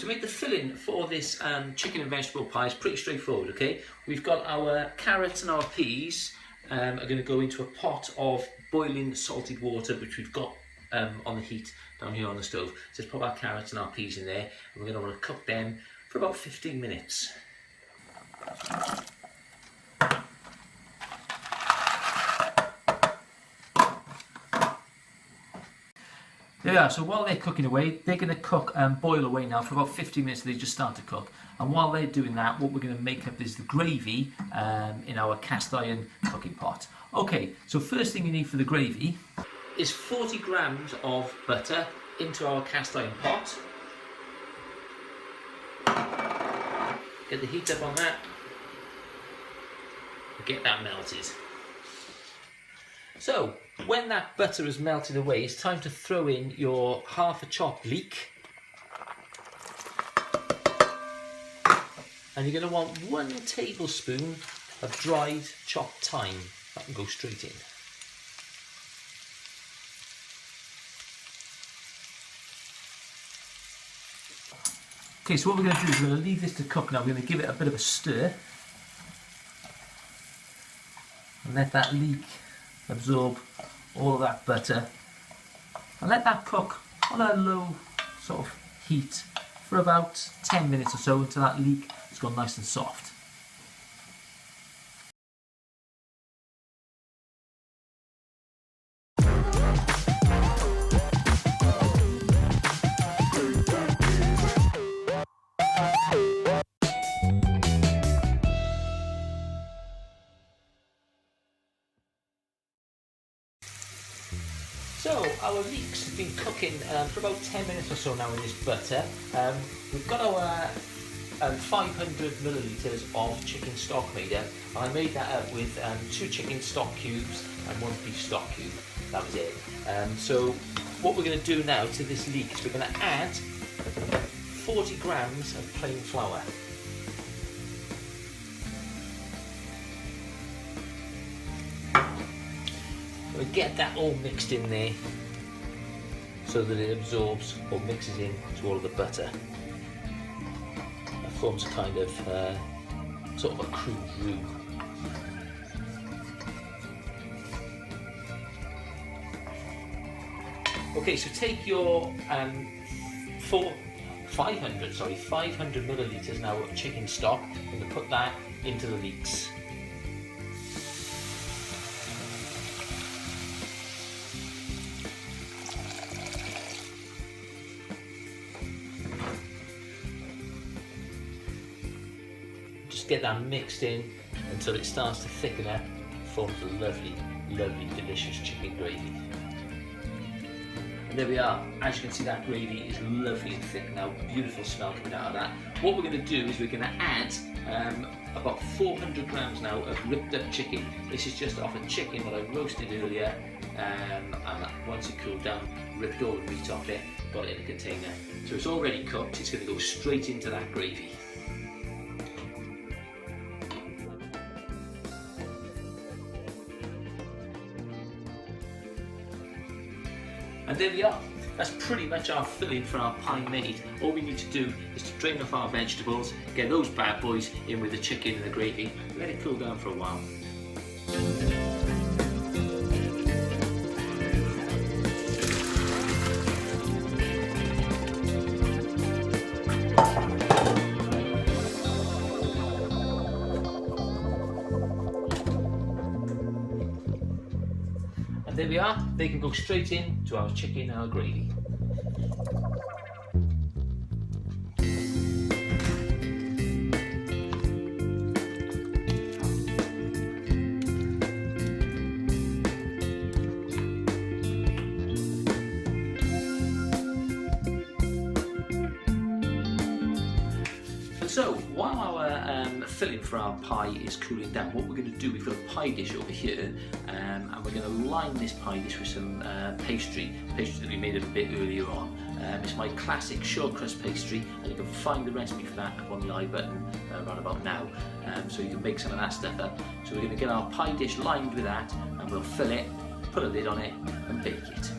to make the filling for this chicken and vegetable pie is pretty straightforward, okay? We've got our carrots and our peas are going to go into a pot of boiling salted water, which we've got on the heat down here on the stove. So let's put our carrots and our peas in there, and we're going to want to cook them for about 15 minutes. There we are. So while they're cooking away, they're going to cook and boil away now for about 15 minutes. They just start to cook. And while they're doing that, what we're going to make up is the gravy in our cast iron cooking pot. Okay, so first thing you need for the gravy is 40 grams of butter into our cast iron pot. Get the heat up on that. Get that melted. So, when that butter is melted away, it's time to throw in your half a chopped leek. And you're going to want 1 tablespoon of dried chopped thyme. That can go straight in. Okay, so what we're going to do is we're going to leave this to cook now. We're going to give it a bit of a stir. And let that leek absorb all of that butter, and let that cook on a low sort of heat for about 10 minutes or so until that leek has gone nice and soft. So our leeks have been cooking for about 10 minutes or so now in this butter. We've got our 500 millilitres of chicken stock made up, and I made that up with 2 chicken stock cubes and 1 beef stock cube. That was it. So what we're going to do now to this leek is we're going to add 40 grams of plain flour. We get that all mixed in there so that it absorbs or mixes in to all of the butter. That forms a kind of sort of a crude roux. Okay, so take your 500 millilitres now of chicken stock, and put that into the leeks. Get that mixed in until it starts to thicken up and forms a lovely, lovely, delicious chicken gravy. And there we are. As you can see, that gravy is lovely and thick now. Beautiful smell coming out of that. What we're going to do is we're going to add about 400 grams now of ripped up chicken. This is just off a chicken that I roasted earlier, and once it cooled down, ripped all the meat off it, got it in a container. So it's already cooked. It's going to go straight into that gravy. And there we are. That's pretty much our filling for our pie made. All we need to do is to drain off our vegetables, get those bad boys in with the chicken and the gravy, let it cool down for a while. And there we are, they can go straight in to our chicken and our gravy. So while our filling for our pie is cooling down, what we're going to do, we've got a pie dish over here, and we're going to line this pie dish with some pastry that we made a bit earlier on. It's my classic Shortcrust pastry, and you can find the recipe for that up on the I button right about now, so you can make some of that stuff up. So we're going to get our pie dish lined with that, and we'll fill it, put a lid on it, and bake it.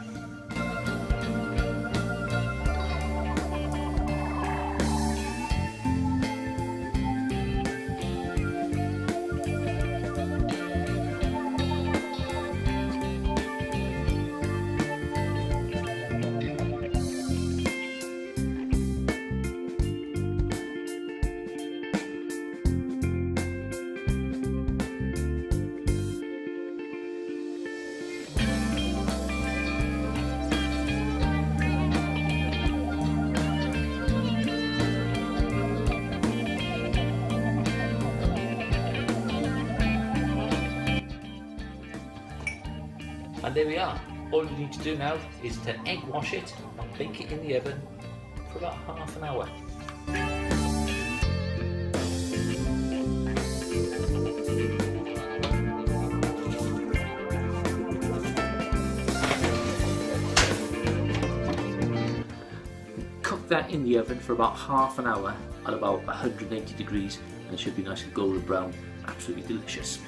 And there we are. All you need to do now is to egg wash it and bake it in the oven for about half an hour. Cook that in the oven for about half an hour at about 180 degrees and it should be nice and golden brown. Absolutely delicious.